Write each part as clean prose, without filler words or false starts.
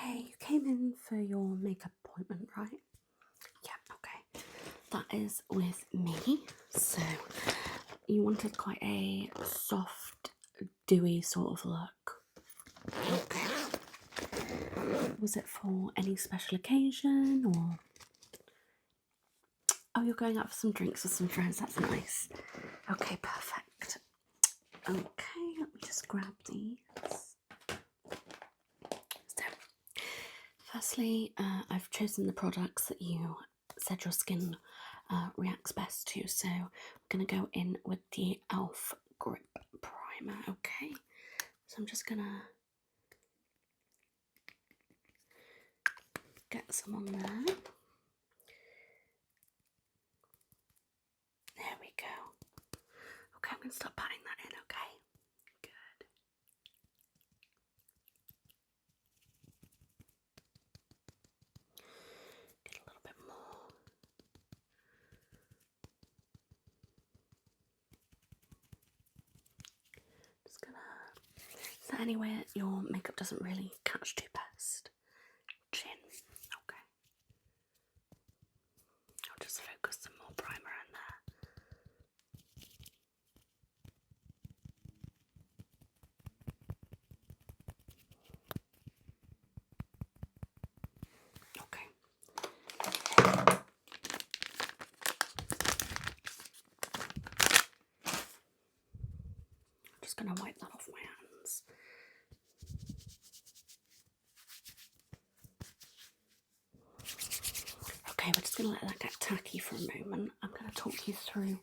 Okay, you came in for your makeup appointment, right? Yeah, okay. That is with me. So, you wanted quite a soft, dewy sort of look. Okay. Was it for any special occasion or? Oh, you're going out for some drinks with some friends. That's nice. Okay, perfect. Okay, let me just grab these. So, firstly, I've chosen the products that you said your skin reacts best to. So we're going to go in with the e.l.f. Grip Primer, okay? So I'm just going to get some on there. There we go. Okay, I'm going to start patting that in, okay? Good. Get a little bit more. Just gonna... Is there anywhere your makeup doesn't really catch too best? Chin. Okay. I'll just focus some more primer in there. Just going to wipe that off my hands. Okay, we're just going to let that get tacky for a moment. I'm going to talk you through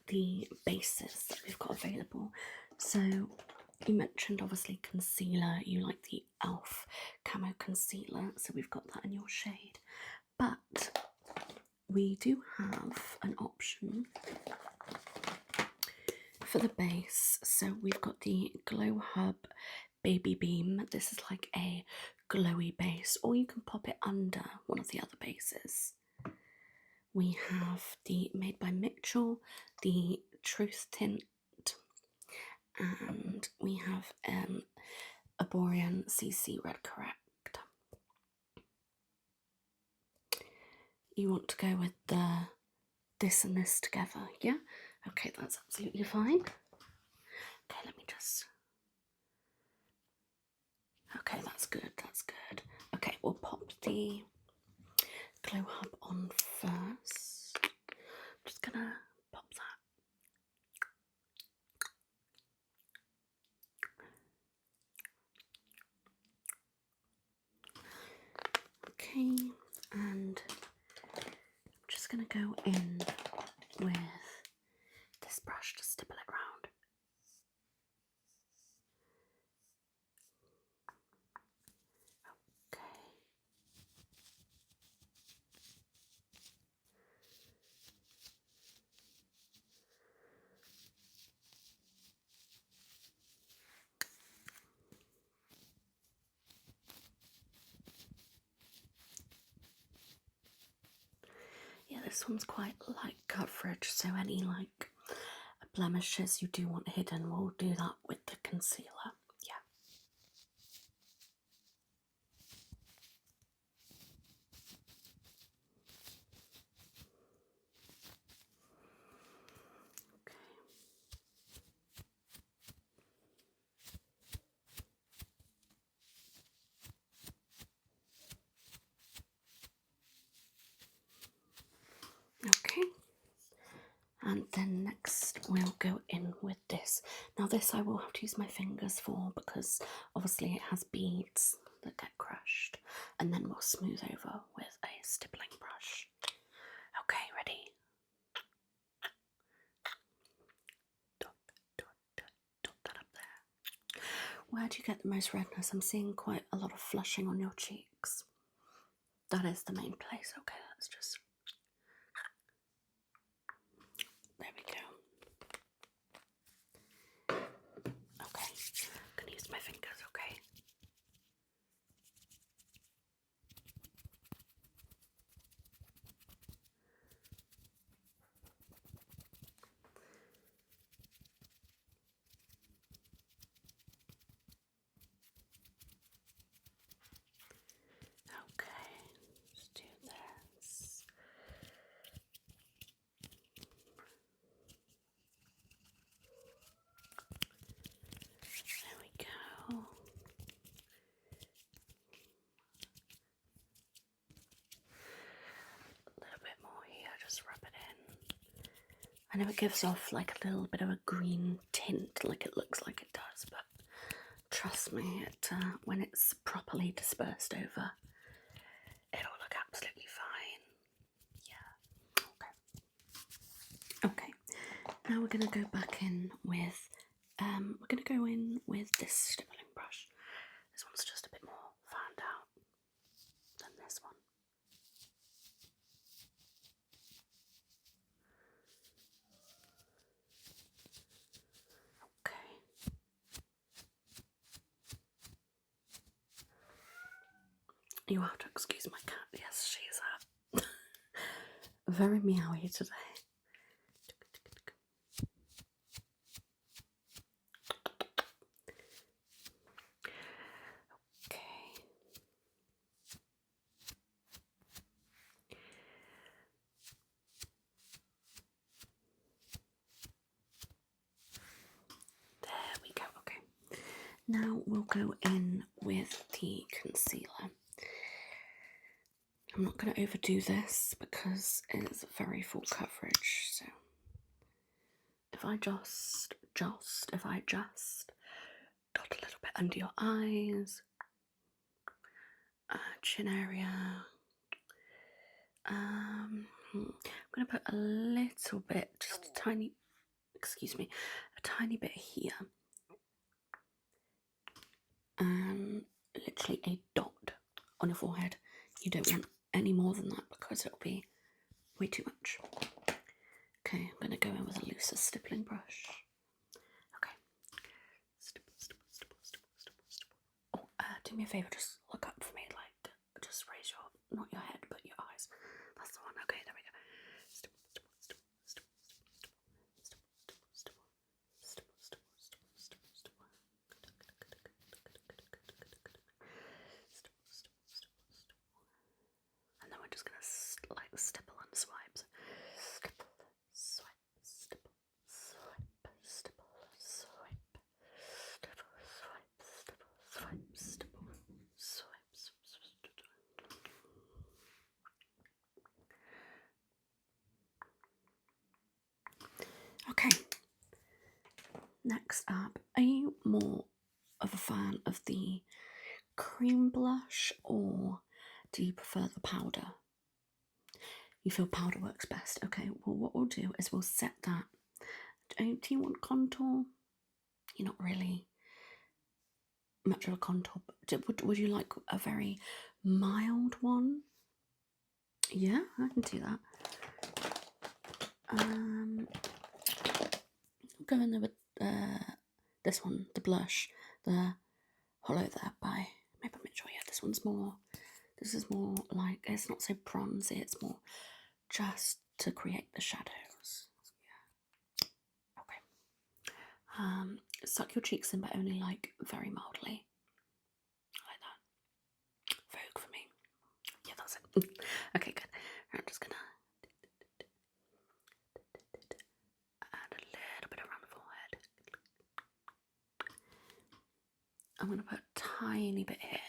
the bases that we've got available. So you mentioned obviously concealer. You like the e.l.f. Camo Concealer, so we've got that in your shade. But we do have an option for the base. So we've got the Glow Hub Baby Beam. This is like a glowy base, or you can pop it under one of the other bases. We have the Made by Mitchell, the Truth Tint, and we have a Borean CC Red Correct. You want to go with the this and this together, yeah? Okay, that's absolutely fine. Okay, let me just... Okay, that's good, that's good. Okay, we'll pop the Glow Hub on first. I'm just gonna pop that. Okay, and I'm just gonna go in with this brush to stipple it round. Okay. Yeah, this one's quite light coverage, so any like blemishes you do want hidden, we'll do that with the concealer. Yeah. Okay. And then next we'll go in with this. Now this I will have to use my fingers for because obviously it has beads that get crushed, and then we'll smooth over with a stippling brush. Okay, ready? Dot that up there. Where do you get the most redness? I'm seeing quite a lot of flushing on your cheeks. That is the main place. Okay, let's just... There we go. Okay, I'm going to use my fingers, okay? I know it gives off like a little bit of a green tint, like it looks like it does, but trust me, when it's properly dispersed over, it'll look absolutely fine. Yeah. Okay. Now we're going to go back in with, this stippling brush. This one's just a bit more fanned out than this one. Okay. You have to excuse my cat. Yes, she's very meowy today. There we go. Okay. Now we'll go in with the concealer. I'm not going to overdo this because it's very full coverage. So if I just dot a little bit under your eyes, chin area. I'm going to put a little bit, just a tiny bit here. And literally a dot on your forehead. You don't want any more than that because it'll be way too much. Okay, I'm going to go in with a looser stippling brush. Okay. Stipple. Oh, do me a favour, just look up for me, like, just raise your, not your head, but your eyes. That's the one. Okay, there we go. And then we're just going to stipple and swipe. Stipple, swipe, stipple, swipe, stipple, swipe, stipple, swipe, stipple, swipe, stipple, swipe, Okay. Next up, are you more of a fan of the cream blush or do you prefer the powder? You feel powder works best. Okay, well what we'll do is we'll set that. Do you want contour? You're not really much of a contour, but would you like a very mild one? Yeah, I can do that. I'll go in there with this one, the blush, the Hollow there by Maple Mitchell. Yeah, this is more like, it's not so bronzy, it's more just to create the shadows. Yeah. Okay. Suck your cheeks in, but only like very mildly. Like that. Vogue for me. Yeah, that's it. Okay, good. I'm just gonna add a little bit around the forehead. I'm gonna put a tiny bit here.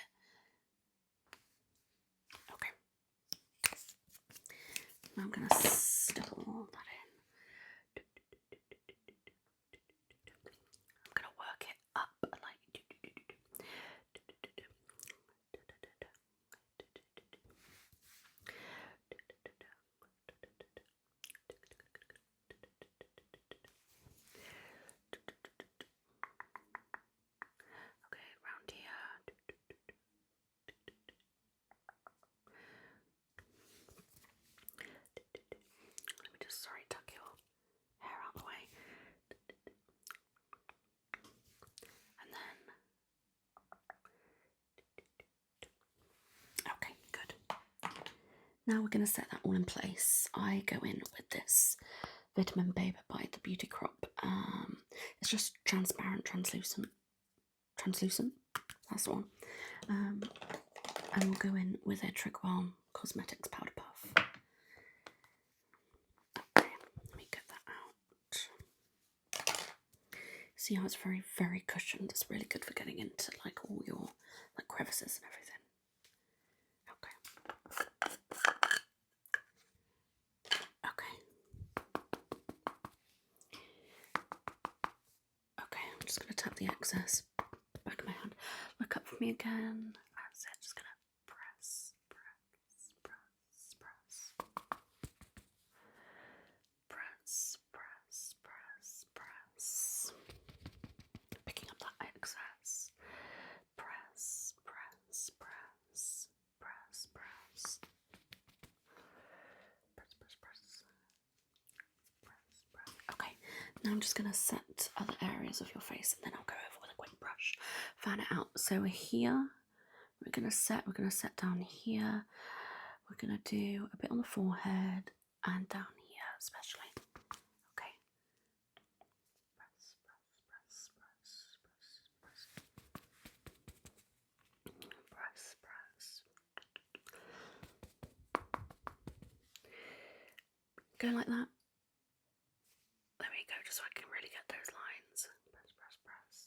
Okay. Now I'm gonna stipple all that in. I'm gonna work it up like. Okay, round here. Let me just, tuck your hair out of the way. And then, okay, good. Now we're going to set that all in place. I go in with this Vitamin Baby by the Beauty Crop. It's just transparent, translucent, that's the one. And we'll go in with a Trigwell Cosmetics Powder Puff. Okay, let me get that out. See how it's very, very cushioned. It's really good for getting into like all your like crevices and everything. Okay. Okay. the excess. Back of my hand. Look up for me again. That's it. Just gonna press. Picking up that excess. Press. Okay, now I'm just going to set other areas of your face and then I'll go over with a quick brush, fan it out. So here, we're going to set down here. We're going to do a bit on the forehead and down here especially. Okay. Press. Go like that. There we go, just so I can really get those lines. Press.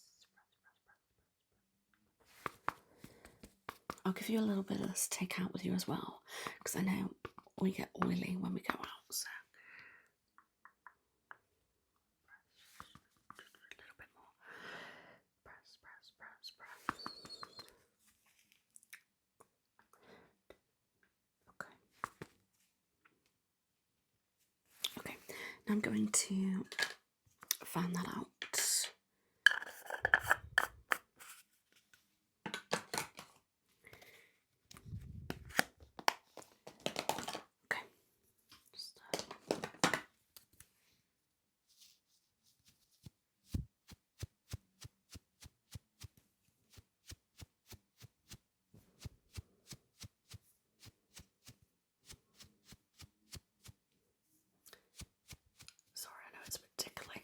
I'll give you a little bit of this take out with you as well, because I know we get oily when we go out, so. A little bit more. Press. Okay, now I'm going to fan that out. Okay, sorry, I know it's a bit tickly.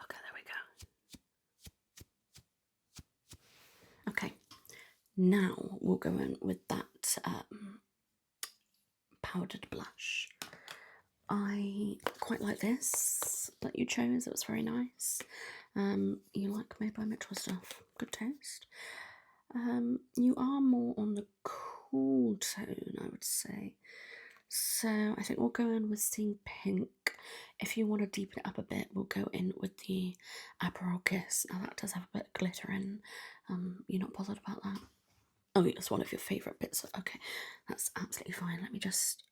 Okay, there we go. Okay, now we'll go in with that powdered blush. I quite like this that you chose. It was very nice. You like Made by Mitchell stuff. Good taste. You are more on the cool tone, I would say. So I think we'll go in with Steam Pink. If you want to deepen it up a bit, we'll go in with the Aperol Kiss. Now that does have a bit of glitter in. You're not bothered about that? Oh, it's one of your favourite bits. Okay, that's absolutely fine. Let me just...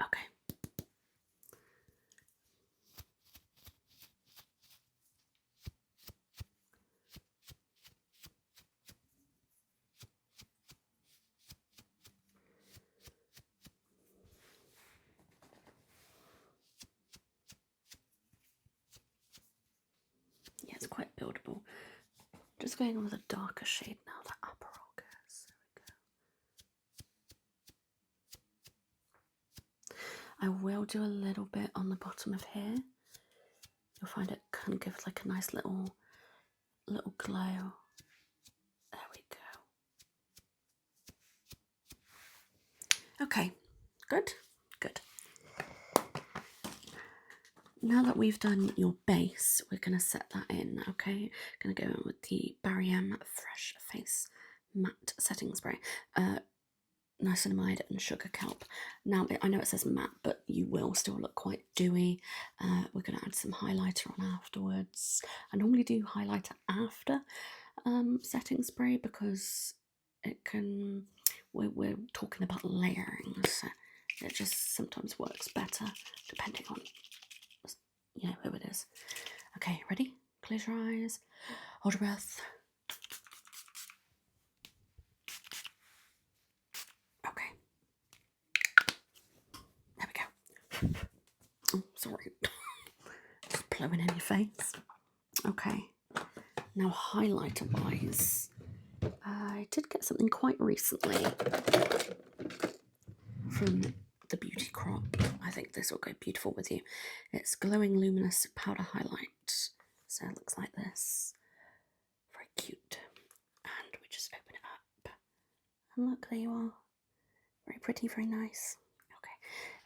Okay. Yeah, it's quite buildable. Just going on with a darker shade now, that Aperol Kiss. There we go. I will do a little bit on the bottom of here. You'll find it can give like a nice little glow. There we go. Okay, good. Now that we've done your base, we're going to set that in, okay? Going to go in with the Barry Fresh Face Matte Setting Spray. Niacinamide and Sugar Kelp. Now, I know it says matte, but you will still look quite dewy. We're going to add some highlighter on afterwards. I normally do highlighter after setting spray because it can... We're talking about layering, so it just sometimes works better depending on... you know, who it is. Okay, ready? Close your eyes. Hold your breath. Okay. There we go. Oh, sorry. Just blowing in your face. Okay. Now, highlighter-wise, I did get something quite recently from the Beauty Crop. I think this will go beautiful with you. It's Glowing Luminous Powder Highlight. So it looks like this. Very cute. And we just open it up. And look, there you are. Very pretty, very nice. Okay.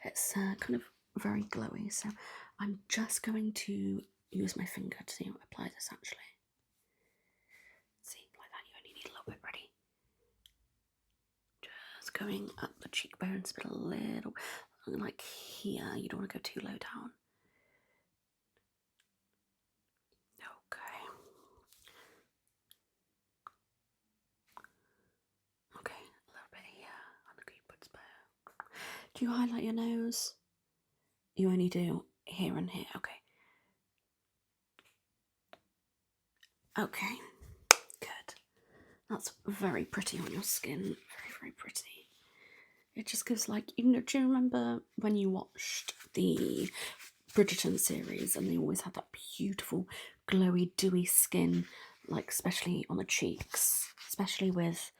It's kind of very glowy. So I'm just going to use my finger to apply this actually. See, like that, you only need a little bit, ready? Just going up the cheekbones, but a little, like here, you don't want to go too low down. Do you highlight your nose? You only do here and here, okay. Okay, good. That's very pretty on your skin, very, very pretty. It just gives like, do you remember when you watched the Bridgerton series and they always had that beautiful, glowy, dewy skin, like especially on the cheeks, especially with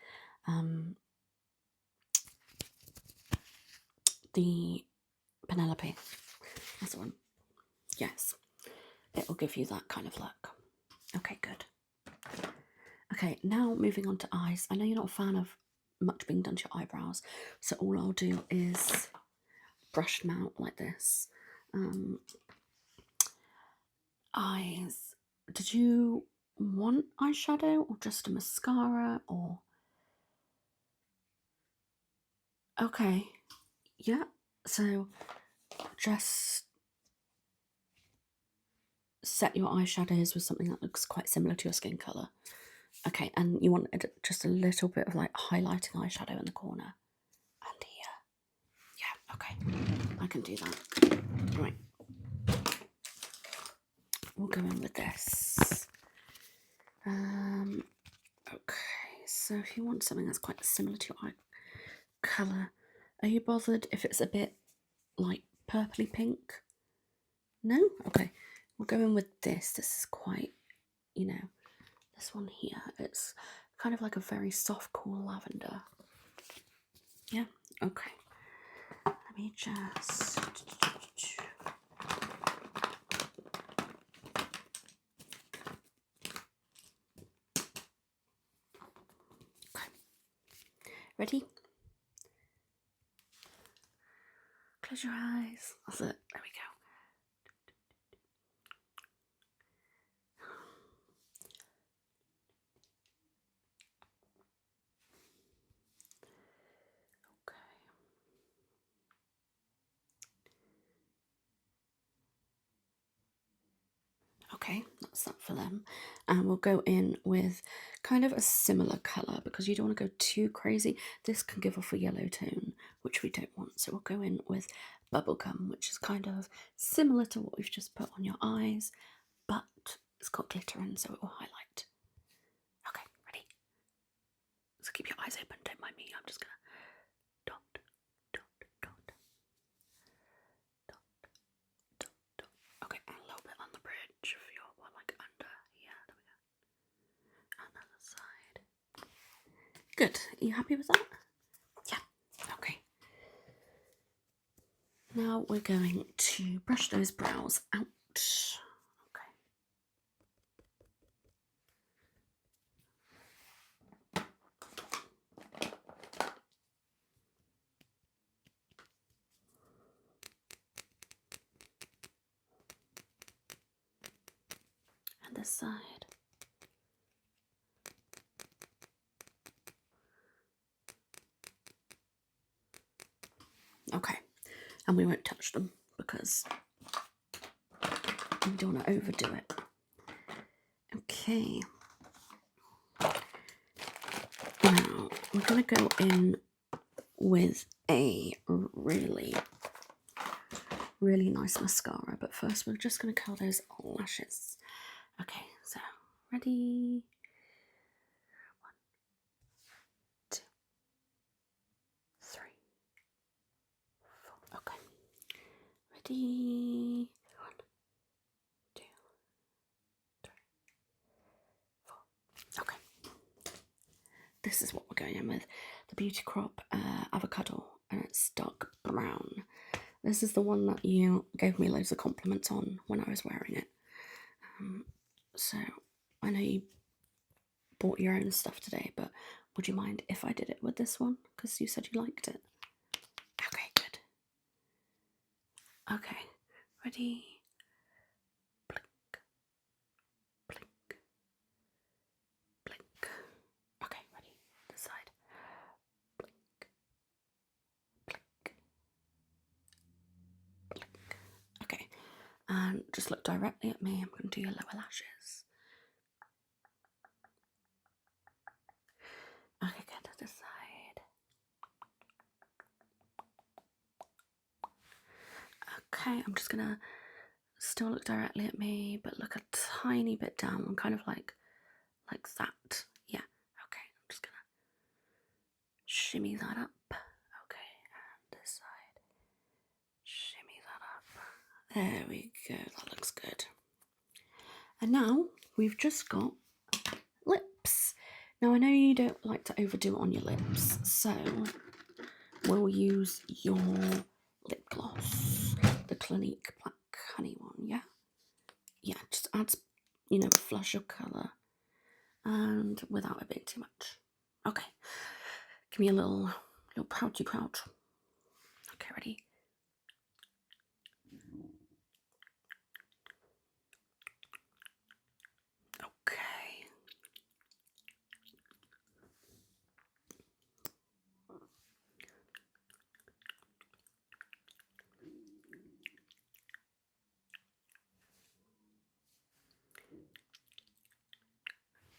the Penelope. That's the one. Yes, it'll give you that kind of look. Okay, good. Okay, now moving on to eyes. I know you're not a fan of much being done to your eyebrows, so all I'll do is brush them out like this. Eyes. Did you want eyeshadow or just a mascara or? Okay, yeah, so just set your eyeshadows with something that looks quite similar to your skin colour. Okay, and you want just a little bit of like highlighting eyeshadow in the corner and here. Yeah, okay, I can do that. Right, we'll go in with this. Okay, so if you want something that's quite similar to your eye colour, are you bothered if it's a bit like purpley pink? No? Okay, we'll go in with this. This is quite, this one here. It's kind of like a very soft, cool lavender. Yeah? Okay. Let me just... Okay. Ready? Close your eyes. That's it. There we go. Okay, that's that for them. And we'll go in with kind of a similar colour because you don't want to go too crazy. This can give off a yellow tone, which we don't want. So we'll go in with bubblegum, which is kind of similar to what we've just put on your eyes, but it's got glitter in, so it will highlight. Okay, ready? So keep your eyes open, don't mind me. I'm just gonna dot, dot, dot, dot, dot, dot. Okay, and a little bit on the bridge of your, like under here. There we go. Another side. Good. Are you happy with that? Yeah. Okay. Now we're going to brush those brows out. Okay. And this side. Okay. And we won't touch them because we don't want to overdo it. Okay. Now we're going to go in with a really nice mascara, but first we're just going to curl those lashes. Okay, so ready? 1, 2, 3, 4. Okay. Ready? 1, 2, 3, 4. Okay. This is what we're going in with. The Beauty Crop Avocado, and it's dark brown. This is the one that you gave me loads of compliments on when I was wearing it. So I know you bought your own stuff today, but would you mind if I did it with this one? Because you said you liked it. Okay, good. Okay, ready? Blink, blink, blink. Okay, ready? This side. Blink, blink, blink. Okay, and just look directly at me. I'm going to do your lower lashes. Okay, good. This side. Okay, I'm just gonna still look directly at me, but look a tiny bit down, kind of like that. Yeah, okay, I'm just gonna shimmy that up. Okay, and this side. Shimmy that up. There we go, that looks good. And now we've just got lips. Now I know you don't like to overdo it on your lips, so we'll use your lip gloss, the Clinique Black Honey one, yeah? Yeah, just adds, a flush of colour and without it being too much. Okay, give me a little pouty pout. Okay, ready? Okay.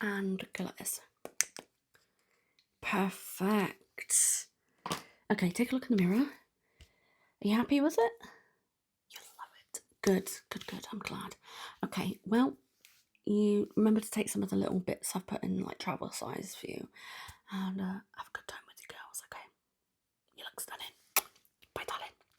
And go like this. Perfect. Okay, take a look in the mirror. Are you happy with it? You love it. Good, good, good. I'm glad. Okay, well, you remember to take some of the little bits I've put in, like travel size for you, and have a good time with your girls, okay? You look stunning.